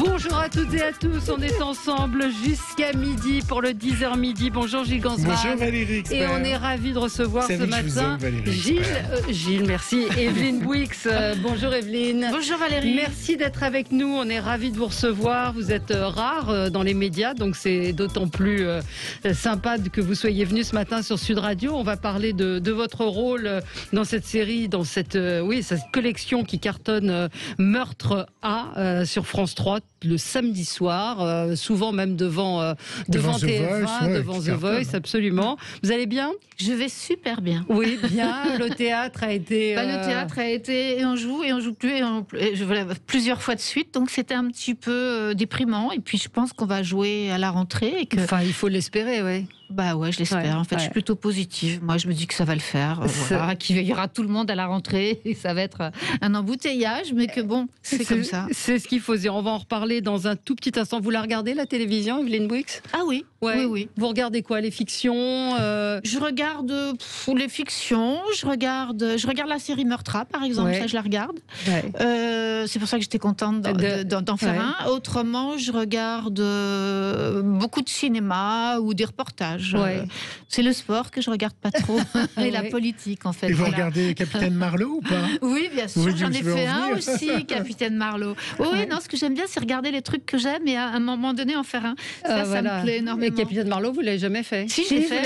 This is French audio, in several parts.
Bonjour à toutes et à tous, on est ensemble jusqu'à midi pour le 10h midi. Bonjour Gilles Gansman. Bonjour Valérie Expert. Et on est ravis de recevoir ce matin Gilles, merci. Evelyne Bouix. Bonjour Evelyne. Bonjour Valérie. Merci d'être avec nous, on est ravis de vous recevoir. Vous êtes rare dans les médias, donc c'est d'autant plus sympa que vous soyez venu ce matin sur Sud Radio. On va parler de votre rôle dans cette série, dans cette collection qui cartonne Meurtre A sur France 3 le samedi soir, souvent même devant TF1, devant The Voice, absolument. Vous allez bien ? Je vais super bien. Oui, bien. Le théâtre a été... Le théâtre a été... Et on joue plus, plusieurs fois de suite. Donc c'était un petit peu déprimant. Et puis je pense qu'on va jouer à la rentrée. Et que... Enfin, il faut l'espérer, oui. Bah ouais, je l'espère. En fait, je suis plutôt positive. Moi, je me dis que ça va le faire. Voilà, qu'il y aura tout le monde à la rentrée. Et ça va être un embouteillage. Mais que bon, c'est comme ça. C'est ce qu'il faut dire. On va en reparler dans un tout petit instant. Vous la regardez, la télévision, Evelyne Bouix ? Ah oui. Ouais. Oui. Vous regardez quoi ? Les fictions Je regarde les fictions. Je regarde la série Meurtre A, par exemple. Ça, je la regarde. Ouais. C'est pour ça que j'étais contente d'en faire un. Autrement, je regarde beaucoup de cinéma ou des reportages. C'est le sport que je regarde pas trop et la politique en fait. Et vous regardez Capitaine Marlowe ou pas ? Oui, bien sûr, j'en ai fait un aussi, Capitaine Marlowe. Oui, non, ce que j'aime bien, c'est regarder les trucs que j'aime et à un moment donné en faire un. Ça me plaît énormément. Mais Capitaine Marlowe, vous l'avez jamais fait ? Si, j'ai fait.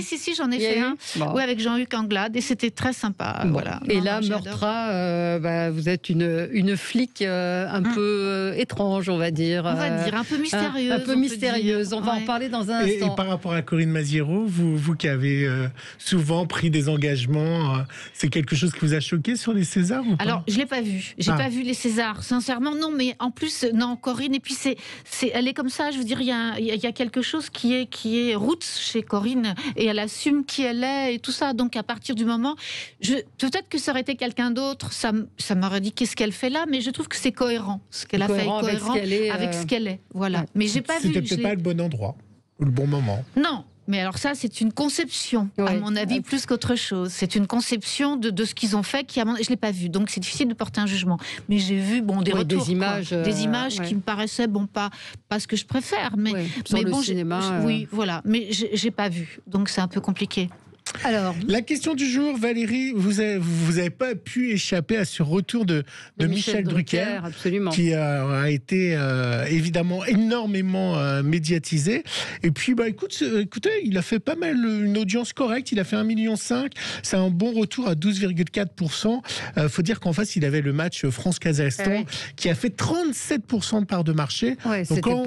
Si, j'en ai fait un. Oui, avec Jean-Luc Anglade et c'était très sympa. Voilà. Et là, Meurtre A, vous êtes une flic un peu étrange, on va dire. On va dire un peu mystérieuse. Un peu mystérieuse. On va en parler dans un instant. Et par rapport à Corinne Maziero, vous qui avez souvent pris des engagements, c'est quelque chose qui vous a choqué sur les Césars ou pas ? Alors, je l'ai pas vu. J'ai pas vu les Césars, sincèrement. Non, mais en plus, non, Corinne. Et puis elle est comme ça. Je veux dire, il y a quelque chose qui est roots chez Corinne et elle assume qui elle est et tout ça. Donc, à partir du moment, peut-être que ça aurait été quelqu'un d'autre, ça m'aurait dit qu'est-ce qu'elle fait là, mais je trouve que c'est cohérent. Ce qu'elle a fait est cohérent avec ce qu'elle est. Voilà. Ouais. Mais j'ai pas vu. C'était peut-être pas le bon endroit ou le bon moment. Non. Mais alors ça, c'est une conception, à mon avis, plus qu'autre chose. C'est une conception de ce qu'ils ont fait je ne l'ai pas vu. Donc c'est difficile de porter un jugement. Mais j'ai vu des retours, des images qui me paraissaient pas ce que je préfère. Mais le cinéma. Oui, voilà. Mais j'ai pas vu. Donc c'est un peu compliqué. Alors, la question du jour, Valérie, vous avez pas pu échapper à ce retour de Michel Drucker, absolument, qui a été évidemment énormément médiatisé. Et puis, écoutez, il a fait pas mal, une audience correcte. Il a fait 1,5 million. C'est un bon retour à 12,4%. Faut dire qu'en face, il avait le match France-Kazakhstan qui a fait 37% de part de marché. Donc quand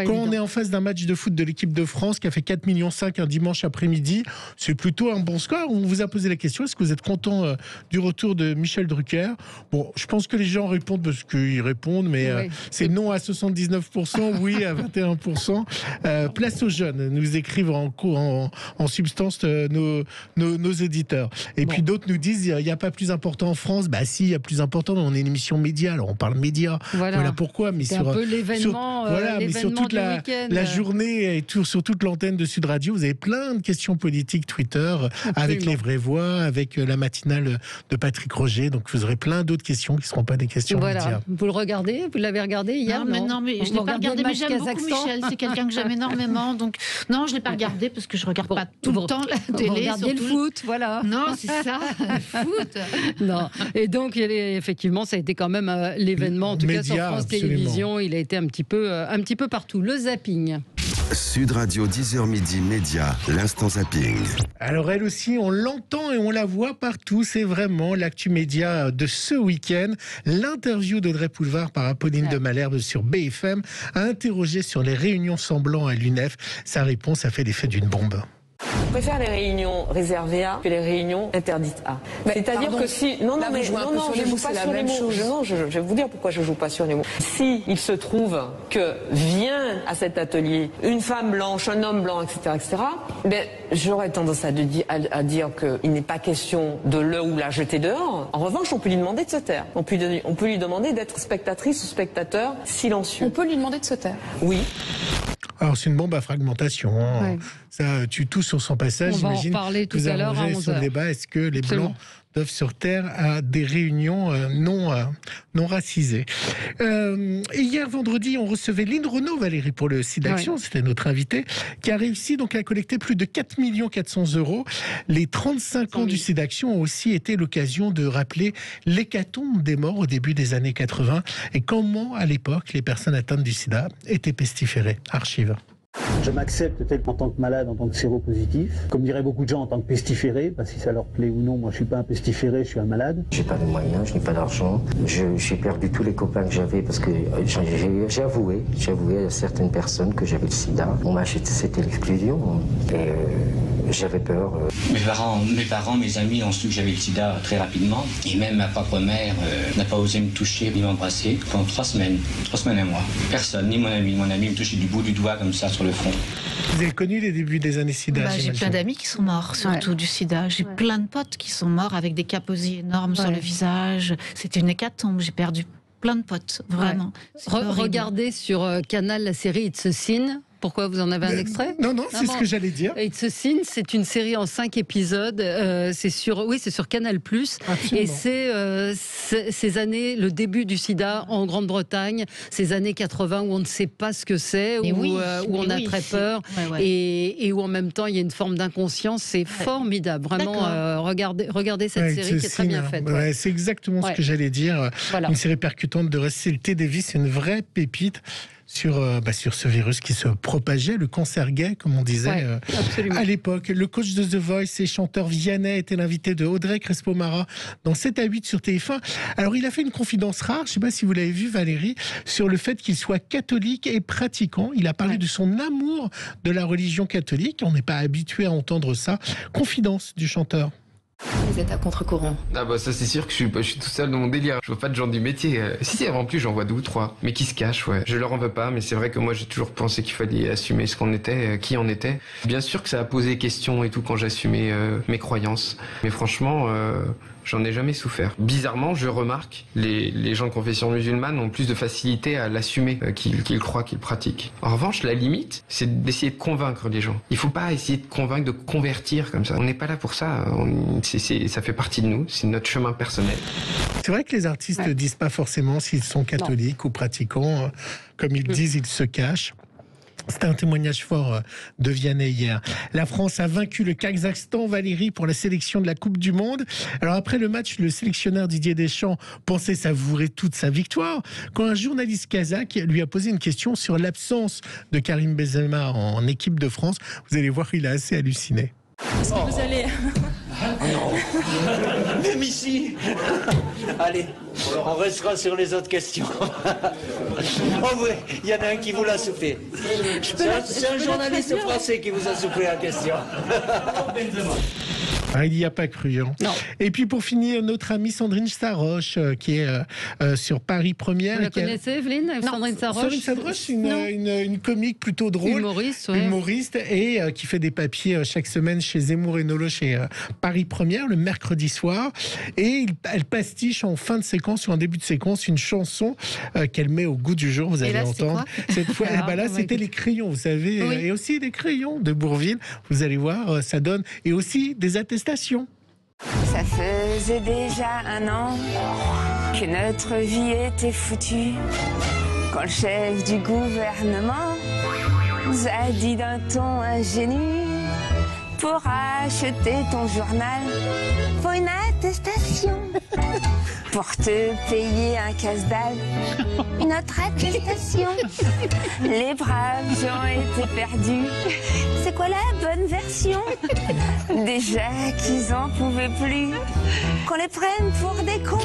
on est en face d'un match de foot de l'équipe de France qui a fait 4,5 millions un dimanche après-midi, c'est plutôt un bon score. On vous a posé la question, est-ce que vous êtes content du retour de Michel Drucker ? Bon, je pense que les gens répondent parce qu'ils répondent, mais c'est non à 79%, oui à 21%. Place aux jeunes, nous écrivent en substance nos éditeurs. Et puis d'autres nous disent, il n'y a pas plus important en France. Bah si, il y a plus important, on est une émission média, alors on parle média. Voilà pourquoi. Mais c'est un peu l'événement mais sur toute la journée et sur toute l'antenne de Sud Radio, vous avez plein de questions politiques, Twitter, avec les vraies voix, avec la matinale de Patrick Roger. Donc vous aurez plein d'autres questions qui ne seront pas des questions médias. Vous le regardez ? Vous l'avez regardé hier ? Non, mais je ne l'ai pas regardé, mais j'aime beaucoup Michel. C'est quelqu'un que j'aime énormément. Donc non, je ne l'ai pas regardé parce que je ne regarde pas tout le temps la télé. Vous regardez le foot, voilà. Non, c'est ça, le foot. Non. Et donc, effectivement, ça a été quand même l'événement, en tout cas sur France Télévisions. Il a été un petit peu partout. Le zapping. Sud Radio 10h midi Média, l'instant zapping. Alors elle aussi, on l'entend et on la voit partout. C'est vraiment l'actu média de ce week-end. L'interview d'Audrey Pulvar par Apolline de Malherbe sur BFM a interrogé sur les réunions semblant à l'UNEF. Sa réponse a fait l'effet d'une bombe. Je préfère les réunions réservées à que les réunions interdites à. C'est-à-dire que si... Non, je ne joue pas sur les mots. Je vais vous dire pourquoi je ne joue pas sur les mots. Si il se trouve que vient à cet atelier une femme blanche, un homme blanc, etc., j'aurais tendance à dire qu'il n'est pas question de le ou la jeter dehors. En revanche, on peut lui demander de se taire. On peut lui demander d'être spectatrice ou spectateur silencieux. On peut lui demander de se taire. Oui. Alors c'est une bombe à fragmentation. Ça tue tout sur son passage. On va en reparler tout à l'heure à 11h. Sur le débat, est-ce que les Blancs d'œuvres sur Terre à des réunions non racisées. Et hier vendredi, on recevait Lynn Renaud, Valérie, pour le site d'Action, c'était notre invité, qui a réussi donc à collecter plus de 4 400 000 €. Les 35 ans du site d'Action ont aussi été l'occasion de rappeler l'hécatombe des morts au début des années 80 et comment, à l'époque, les personnes atteintes du sida étaient pestiférées. Archive. Je m'accepte tel en tant que malade, en tant que séropositif. Comme diraient beaucoup de gens, en tant que pestiféré, si ça leur plaît ou non, moi je suis pas un pestiféré, je suis un malade. J'ai pas de moyens, je n'ai pas d'argent. J'ai perdu tous les copains que j'avais parce que j'ai avoué à certaines personnes que j'avais le sida. On m'a acheté, c'était l'exclusion. Et j'avais peur. Mes parents, mes amis ont su que j'avais le sida très rapidement. Et même ma propre mère n'a pas osé me toucher ni m'embrasser pendant 3 semaines. 3 semaines à moi. Personne, ni mon ami. Mon ami me touchait du bout du doigt comme ça sur le front. Vous avez connu les débuts des années sida? J'ai plein d'amis qui sont morts, surtout du sida. J'ai plein de potes qui sont morts avec des caposies énormes sur le visage. C'était une hécatombe, j'ai perdu plein de potes, vraiment. Regardez sur Canal la série It's a Sin. Pourquoi, vous en avez un extrait? Non, c'est ce que j'allais dire. It's a Sin, c'est une série en 5 épisodes. C'est sur Canal+. Et c'est ces années, le début du sida en Grande-Bretagne, ces années 80 où on ne sait pas ce que c'est, où on a très peur, et où en même temps il y a une forme d'inconscience. C'est formidable, vraiment. Regardez cette série qui est très bien faite. C'est exactement ce que j'allais dire. Voilà. Une série percutante de Russell T. Davies, c'est une vraie pépite sur ce virus qui se propageait, le cancer gay, comme on disait à l'époque. Le coach de The Voice et chanteur Vianney était l'invité de Audrey Crespo-Mara dans 7 à 8 sur TF1. Alors, il a fait une confidence rare, je ne sais pas si vous l'avez vu, Valérie, sur le fait qu'il soit catholique et pratiquant. Il a parlé de son amour de la religion catholique. On n'est pas habitué à entendre ça. Confidence du chanteur. Vous êtes à contre-courant. Ah bah ça c'est sûr que je suis tout seul dans mon délire. Je vois pas de gens du métier. Si en plus j'en vois 2 ou 3, mais qui se cachent. Je leur en veux pas, mais c'est vrai que moi j'ai toujours pensé qu'il fallait assumer ce qu'on était, qui on était. Bien sûr que ça a posé question et tout quand j'assumais mes croyances, mais franchement j'en ai jamais souffert. Bizarrement, je remarque, les gens de confession musulmane ont plus de facilité à l'assumer qu'ils croient, qu'ils pratiquent. En revanche, la limite, c'est d'essayer de convaincre les gens. Il faut pas essayer de convaincre, de convertir comme ça. On n'est pas là pour ça. Ça fait partie de nous, c'est notre chemin personnel. C'est vrai que les artistes ne disent pas forcément s'ils sont catholiques ou pratiquants. Comme ils disent, ils se cachent. C'était un témoignage fort de Vianney hier. La France a vaincu le Kazakhstan, Valérie, pour la sélection de la Coupe du Monde. Alors après le match, le sélectionneur Didier Deschamps pensait savourer toute sa victoire quand un journaliste kazakh lui a posé une question sur l'absence de Karim Benzema en équipe de France. Vous allez voir, il a assez halluciné. Est-ce que vous allez... Non. Même ici. Allez, on restera sur les autres questions. Oh oui, il y en a un qui vous l'a soufflé. C'est un journaliste français qui vous a soufflé la question. Il n'y a pas cru. Hein. Et puis pour finir, notre amie Sandrine Saroche, qui est sur Paris Première. Vous la connaissez, Evelyne? Sandrine Saroche. Sandrine Saroche, une comique plutôt drôle. Humoriste et qui fait des papiers chaque semaine chez Zemmour et Nolo, chez Paris Première, le mercredi soir. Et elle pastiche en fin de séquence ou en début de séquence une chanson qu'elle met au goût du jour. Vous allez entendre. Cette fois, là, c'était les crayons, vous savez. Et aussi les crayons de Bourvil. Vous allez voir, ça donne. Et aussi des attestations. Ça faisait déjà 1 an que notre vie était foutue, quand le chef du gouvernement nous a dit d'un ton ingénu: pour acheter ton journal, faut une attestation. Pour te payer un casse-dalle, une autre attestation. Les braves gens étaient perdus. C'est quoi la bonne version? Déjà qu'ils en pouvaient plus, qu'on les prenne pour des cons.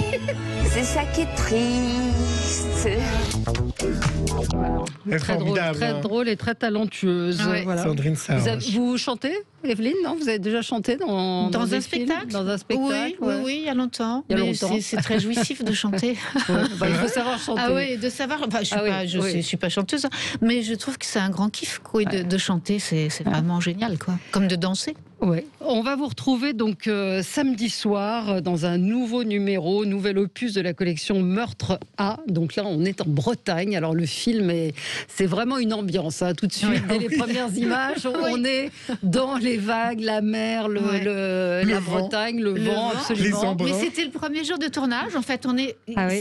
C'est ça qui est triste. Très drôle et très talentueuse. Voilà. Sandrine Saroche. Vous chantez, Evelyne? Non, vous avez déjà chanté dans un spectacle? Dans un spectacle, oui, il y a longtemps. C'est très jouissif de chanter. Il faut savoir chanter. Ah oui, de savoir. Enfin, je suis pas chanteuse, mais je trouve que c'est un grand kiff de chanter. C'est vraiment génial, quoi. Comme de danser. Ouais. On va vous retrouver donc samedi soir dans un nouveau numéro, nouvel opus de la collection Meurtre A. Donc là, on est en Bretagne. Alors le film, c'est vraiment une ambiance. Tout de suite, dès les premières images, on est dans les vagues, la mer, la Bretagne, le vent, absolument. Mais c'était le premier jour de tournage. En fait,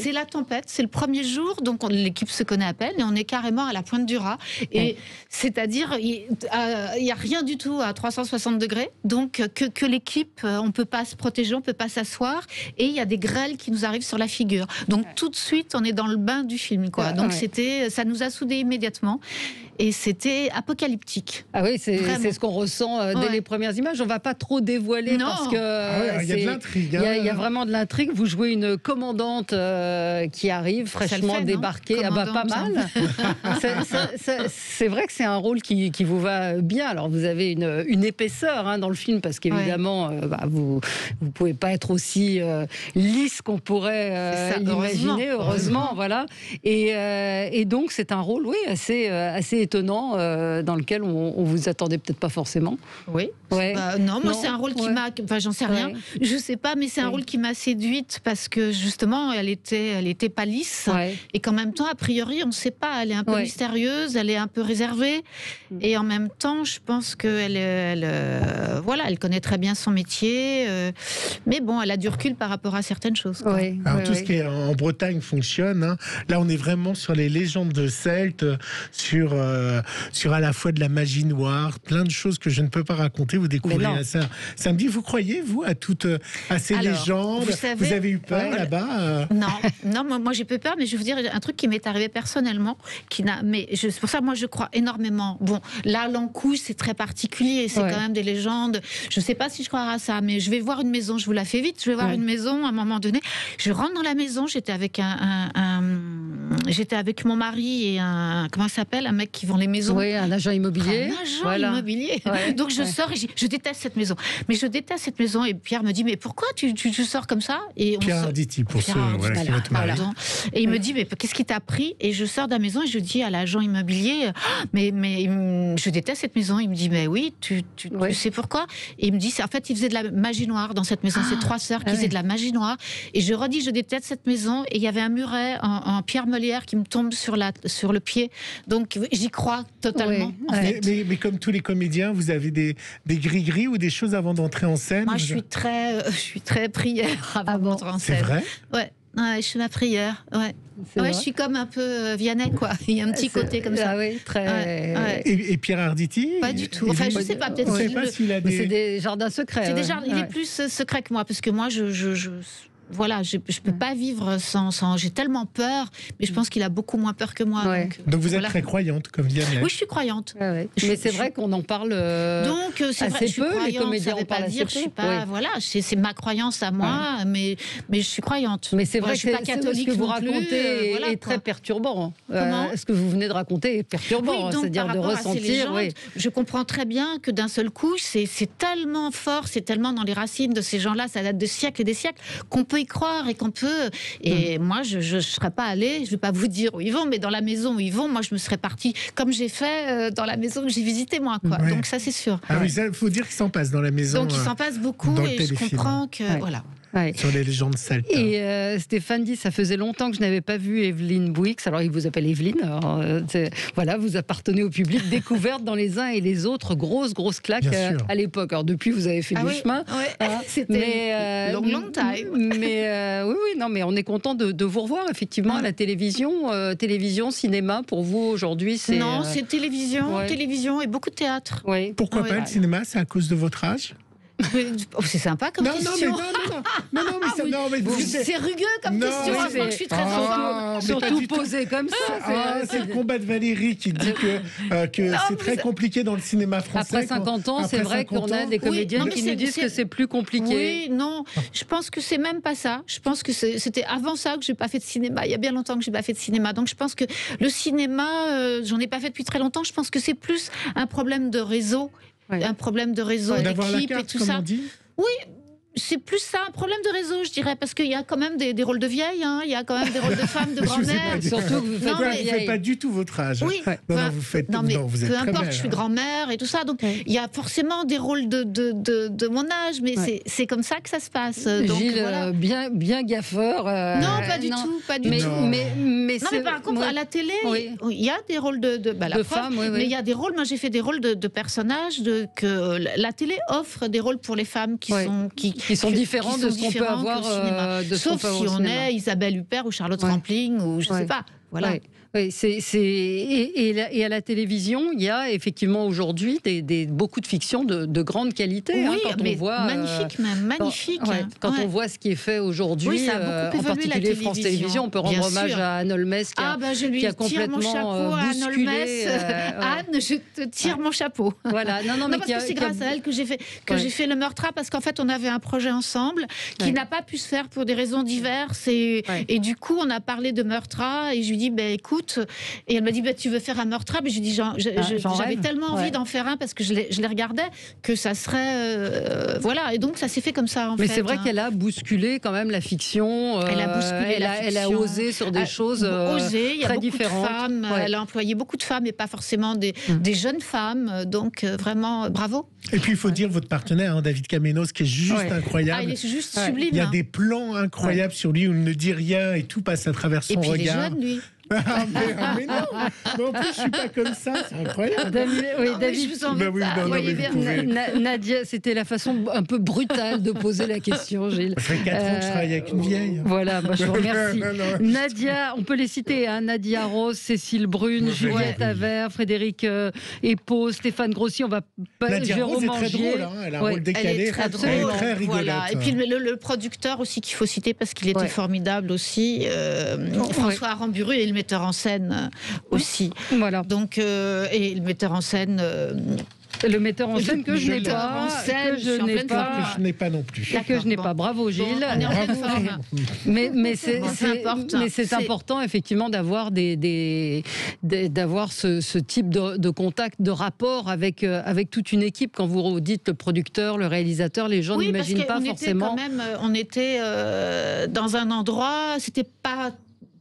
c'est la tempête, c'est le premier jour. Donc l'équipe se connaît à peine et on est carrément à la pointe du Raz. Et c'est-à-dire, il n'y a rien du tout à 360 degrés. Donc que l'équipe, on ne peut pas se protéger, on ne peut pas s'asseoir, et il y a des grêles qui nous arrivent sur la figure. Donc tout de suite, on est dans le bain du film, quoi. Donc ça nous a soudés immédiatement, et c'était apocalyptique. Ah oui, c'est ce qu'on ressent dès les premières images. On ne va pas trop dévoiler parce que il y a de l'intrigue. Il y a vraiment de l'intrigue. Vous jouez une commandante qui arrive fraîchement débarquée. Pas mal. C'est vrai que c'est un rôle qui vous va bien. Alors vous avez une épaisseur dans le film, parce qu'évidemment, vous ne pouvez pas être aussi lisse qu'on pourrait l'imaginer, heureusement. Voilà. Et donc, c'est un rôle, assez étonnant, dans lequel on vous attendait peut-être pas forcément. Oui. Ouais. Non, moi, c'est un rôle qui m'a... Enfin, j'en sais rien. Je sais pas, mais c'est un rôle qui m'a séduite, parce que, justement, elle était pas lisse. Et qu'en même temps, a priori, on ne sait pas. Elle est un peu mystérieuse, elle est un peu réservée. Et en même temps, je pense qu'elle elle connaît très bien son métier, mais bon, elle a du recul par rapport à certaines choses. Alors, tout ce qui est en Bretagne fonctionne. Là, on est vraiment sur les légendes de Celtes, sur à la fois de la magie noire, plein de choses que je ne peux pas raconter. Vous découvrez ça samedi. Vous croyez, vous, à ces légendes? Vous avez eu peur là-bas? Non, moi j'ai peu peur, mais je vais vous dire un truc qui m'est arrivé personnellement, c'est pour ça, moi, je crois énormément. Bon, là, l'Ancouille, c'est très particulier, c'est quand même des légendes. Je ne sais pas si je croirais à ça, mais je vais voir une maison, je vous la fais vite, je vais voir une maison à un moment donné. Je rentre dans la maison, j'étais avec j'étais avec mon mari et comment ça s'appelle, un mec qui vend les maisons. Oui, un agent immobilier. Un agent immobilier. Donc je sors et je déteste cette maison. Mais je déteste cette maison, et Pierre me dit, mais pourquoi tu sors comme ça? Et Pierre Arditi, pour ceux qui est votre mari. Et il me dit, mais qu'est-ce qui t'a pris? Et je sors de la maison et je dis à l'agent immobilier, mais je déteste cette maison. Il me dit, mais oui, tu sais pourquoi? Et il me dit, en fait, il faisait de la magie noire dans cette maison. C'est 3 sœurs qui faisaient de la magie noire. Et je redis, je déteste cette maison. Et il y avait un muret en pierre meulière qui me tombe sur le pied. Donc j'y crois totalement. Mais comme tous les comédiens, vous avez des gris-gris ou des choses avant d'entrer en scène? Moi, je suis très prière avant d'entrer en scène. C'est vrai? Ouais, je suis ma prière. Je suis comme un peu Vianney, quoi. Il y a un petit côté comme ça. Ah oui, très. Et Pierre Arditi? Pas du tout. Enfin, je sais pas. Peut-être. C'est des jardins secrets. Il est plus secret que moi, parce que moi, je peux pas vivre sans. J'ai tellement peur, mais je pense qu'il a beaucoup moins peur que moi. Donc vous êtes très croyante, comme Vianney? Oui, je suis croyante. Mais c'est vrai qu'on en parle donc, c'est vrai, assez peu, les comédiens en parlent assez peu. Je suis pas, c'est ma croyance à moi, mais je suis croyante. Mais c'est vrai que je suis pas catholique. Ce que vous racontez est très perturbant. Ce que vous venez de raconter est perturbant, c'est-à-dire de ressentir. Je comprends très bien que d'un seul coup, c'est tellement fort, c'est tellement dans les racines de ces gens-là, ça date de siècles et des siècles, qu'on peut y croire et qu'on peut. Et moi, je ne serais pas allée, je ne vais pas vous dire où ils vont, mais dans la maison où ils vont, moi, je me serais partie comme j'ai fait dans la maison que j'ai visitée, moi. Donc ça, c'est sûr. Ah oui, il faut dire qu'il s'en passe dans la maison. Donc il s'en passe beaucoup, et je comprends que... Voilà. Sur les légendes celtes. Et Stéphane dit, ça faisait longtemps que je n'avais pas vu Evelyne Bouix. Alors il vous appelle Evelyne. Alors, vous apportenez au public, découverte dans les uns et les autres, grosse claque à l'époque. Alors depuis, vous avez fait du chemin. C'était long time. Mais mais on est content de vous revoir effectivement à la télévision, cinéma. Pour vous aujourd'hui, c'est c'est télévision et beaucoup de théâtre. Pourquoi pas le cinéma? C'est à cause de votre âge? C'est sympa comme question. C'est rugueux comme question. Je suis très surtout posé comme ça. C'est le combat de Valérie qui dit que c'est très compliqué dans le cinéma français. Après 50 ans, c'est vrai qu'on a des comédiennes qui nous disent que c'est plus compliqué. Oui, non, je pense que c'est même pas ça. Je pense que c'était avant ça que j'ai pas fait de cinéma. Il y a bien longtemps que j'ai pas fait de cinéma. Donc je pense que le cinéma, j'en ai pas fait depuis très longtemps. Je pense que c'est plus un problème de réseau. Un problème de réseau, d'équipe et tout ça. Oui, c'est plus ça, un problème de réseau, je dirais, parce qu'il y a quand même des rôles de vieilles, hein, il y a quand même des rôles de femmes, de grand-mère. Surtout que vous ne faites pas du tout votre âge. Oui, vous êtes peu très importe, belle, je suis grand-mère et tout ça, donc il y a forcément des rôles de mon âge, mais c'est comme ça que ça se passe. Donc, Gilles, voilà. bien gaffeur. Non, pas du tout, pas du tout. Mais par contre, à la télé, il y a des rôles de femmes, mais il y a des rôles, moi j'ai fait des rôles de personnages, que la télé offre des rôles pour les femmes qui sont différents de ce qu'on peut avoir au cinéma. Sauf si on est Isabelle Huppert ou Charlotte Rampling ou je sais pas. Voilà. Oui, et à la télévision, il y a effectivement aujourd'hui beaucoup de fictions de grande qualité. Oui, quand on voit, magnifique même, magnifique. Quand on voit ce qui est fait aujourd'hui, en particulier France Télévisions, on peut rendre hommage à Anne Holmes qui a complètement bousculé. Anne, je te tire mon chapeau. Voilà, parce que c'est grâce à elle que j'ai fait le Meurtra, parce qu'en fait on avait un projet ensemble qui n'a pas pu se faire pour des raisons diverses et du coup on a parlé de Meurtra et je lui dis écoute, et elle m'a dit tu veux faire un Meurtra, mais je lui dis j'avais tellement envie d'en faire un parce que je les regardais que ça serait voilà, et donc ça s'est fait comme ça en fait. Mais c'est vrai qu'elle a bousculé quand même la fiction. Elle a osé sur des choses très différentes. Elle a employé beaucoup de femmes et pas forcément des jeunes femmes, donc vraiment bravo. Et puis il faut dire votre partenaire David Kamenoz qui est juste incroyable. Il est juste sublime. Il y a des plans incroyables sur lui où il ne dit rien et tout passe à travers son regard. Et puis il est jeune lui. mais non, mais en plus je suis pas comme ça, c'est incroyable. David, je vous en Nadia, c'était la façon un peu brutale de poser la question, Gilles. Ça fait 4 ans que je travaille avec une vieille. Voilà, je vous remercie. Nadia, on peut les citer, Nadia Rose, Cécile Brune, Juliette Avert, Frédéric Epau, Stéphane Grossi, on va pas Nadia Rose est très drôle, elle a un rôle décalé, elle est très drôle, très rigolote. Voilà. Et puis le producteur aussi qu'il faut citer parce qu'il était formidable aussi, François Aramburu, et le metteur en scène aussi. Voilà. Donc, et le metteur en scène. Le metteur en scène que je n'ai pas, que je n'ai pas non plus. Que je n'ai pas. Bravo Gilles. On est en pleine forme. Mais c'est important effectivement d'avoir d'avoir ce type de contact, de rapport avec toute une équipe. Quand vous dites le producteur, le réalisateur, les gens n'imaginent pas forcément. On était dans un endroit, c'était pas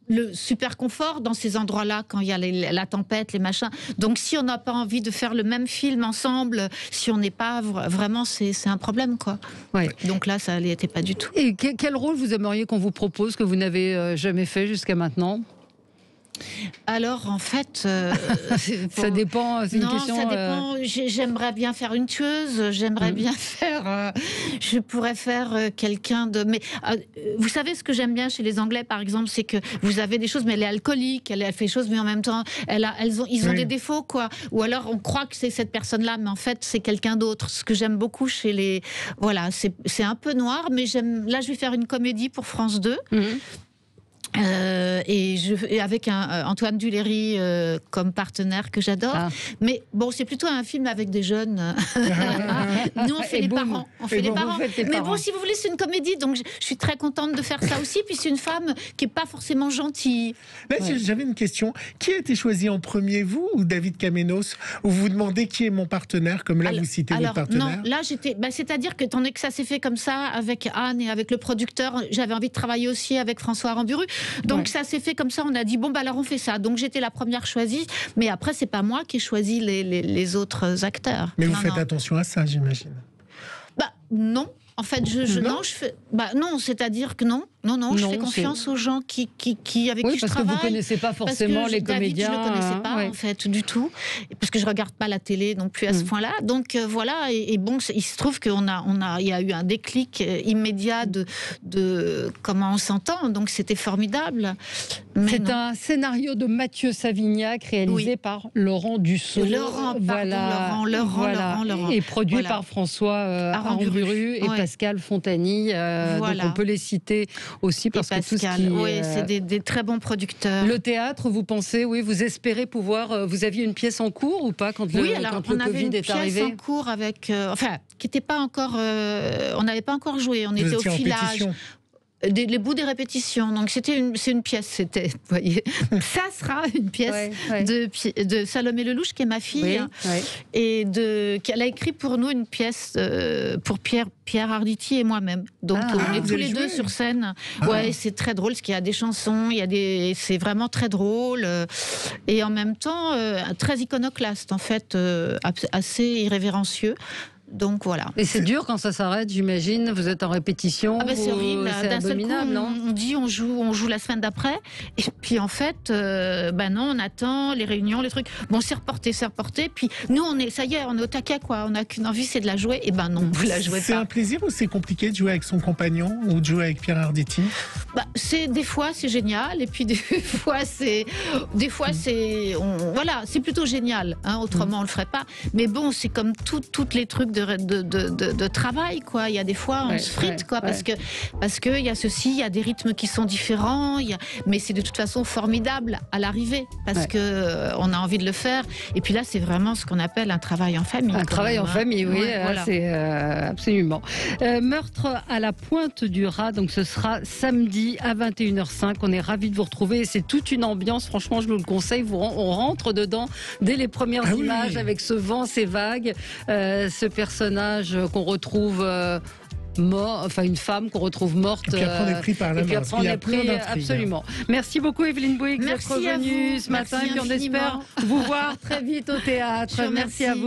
le super confort dans ces endroits-là quand il y a la tempête, les machins. Donc si on n'a pas envie de faire le même film ensemble, si on n'est pas vraiment, c'est un problème quoi. Ouais. Donc là, ça n'était pas du tout. Et quel rôle vous aimeriez qu'on vous propose que vous n'avez jamais fait jusqu'à maintenant ? Alors en fait, ça dépend. C'est une question. Ça dépend. J'aimerais bien faire une tueuse. J'aimerais bien faire. Je pourrais faire quelqu'un de. Mais vous savez ce que j'aime bien chez les Anglais, par exemple, c'est que vous avez des choses, mais elle est alcoolique, elle fait des choses, mais en même temps, ils ont des défauts, quoi. Ou alors on croit que c'est cette personne-là, mais en fait c'est quelqu'un d'autre. Ce que j'aime beaucoup chez les. Voilà, c'est un peu noir, mais j'aime. Là, je vais faire une comédie pour France 2. Et avec Antoine Duléry comme partenaire que j'adore. Mais bon, c'est plutôt un film avec des jeunes. Nous, on fait les parents. Mais bon, si vous voulez, c'est une comédie, donc je suis très contente de faire ça aussi. Puis c'est une femme qui n'est pas forcément gentille. Là, j'avais une question. Qui a été choisi en premier, vous ou David Kamenoz? Ou vous demandez qui est mon partenaire, comme là, vous citez votre partenaire? Non, là, c'est-à-dire que tant que ça s'est fait comme ça, avec Anne et avec le producteur, j'avais envie de travailler aussi avec François Aramburu. Donc ça s'est fait comme ça, on a dit alors on fait ça. Donc j'étais la première choisie, mais après c'est pas moi qui ai choisi les autres acteurs. Mais vous faites attention à ça, j'imagine. Non. En fait, non, c'est-à-dire que non, je fais confiance aux gens avec qui je travaille. Parce que vous connaissez pas forcément les comédiens. David, je le connaissais pas en fait du tout, parce que je regarde pas la télé non plus à ce point-là. Donc voilà, et bon, il se trouve qu'il y a eu un déclic immédiat de comment on s'entend. Donc c'était formidable. C'est un scénario de Mathieu Savignac réalisé par Laurent Dussault. Laurent, et produit par François Aramburu et Pascal Fontani. Donc on peut les citer aussi parce que tout ce qui c'est des très bons producteurs. Le théâtre, vous pensez, vous espérez pouvoir. Vous aviez une pièce en cours ou pas quand le Covid est arrivé? On avait une pièce en cours avec, qui n'était pas encore. On n'avait pas encore joué. On était au filage. les bouts des répétitions. Donc c'est une pièce, vous voyez. Ça sera une pièce de Salomé Lelouch, qui est ma fille, et qu'elle a écrit pour nous une pièce pour Pierre Arditi et moi-même. Donc on est tous les deux sur scène. Ouais, c'est très drôle, parce qu'il y a des chansons, c'est vraiment très drôle, et en même temps très iconoclaste, en fait, assez irrévérencieux. Donc voilà. Et c'est dur quand ça s'arrête, j'imagine. Vous êtes en répétition. C'est horrible. D'un seul coup, non on dit on joue la semaine d'après. Et puis en fait, non, on attend les réunions, les trucs. Bon, c'est reporté. Puis nous, ça y est, on est au taquet, quoi. On n'a qu'une envie, c'est de la jouer. Et non, vous la jouez pas. C'est un plaisir ou c'est compliqué de jouer avec son compagnon ou de jouer avec Pierre Arditi? Des fois c'est génial, et puis des fois c'est voilà, c'est plutôt génial. Autrement on le ferait pas. Mais bon, c'est comme toutes les trucs de travail, quoi. Il y a des fois on se frite, quoi, parce que il y a ceci, il y a des rythmes qui sont différents, mais c'est de toute façon formidable à l'arrivée, parce que on a envie de le faire. Et puis là, c'est vraiment ce qu'on appelle un travail en famille. Un travail en famille, oui, voilà. C'est absolument. Meurtre à la Pointe du Raz, donc ce sera samedi à 21h05. On est ravis de vous retrouver. C'est toute une ambiance, franchement, je vous le conseille. On rentre dedans dès les premières images, avec ce vent, ces vagues, ce personnage qu'on retrouve mort, enfin une femme qu'on retrouve morte. Et puis après on est pris par la main. Il y a plein d'intrigues. Absolument. Merci beaucoup Evelyne Bouygues d'être revenue ce matin, et puis on espère vous voir très vite au théâtre. Merci à vous.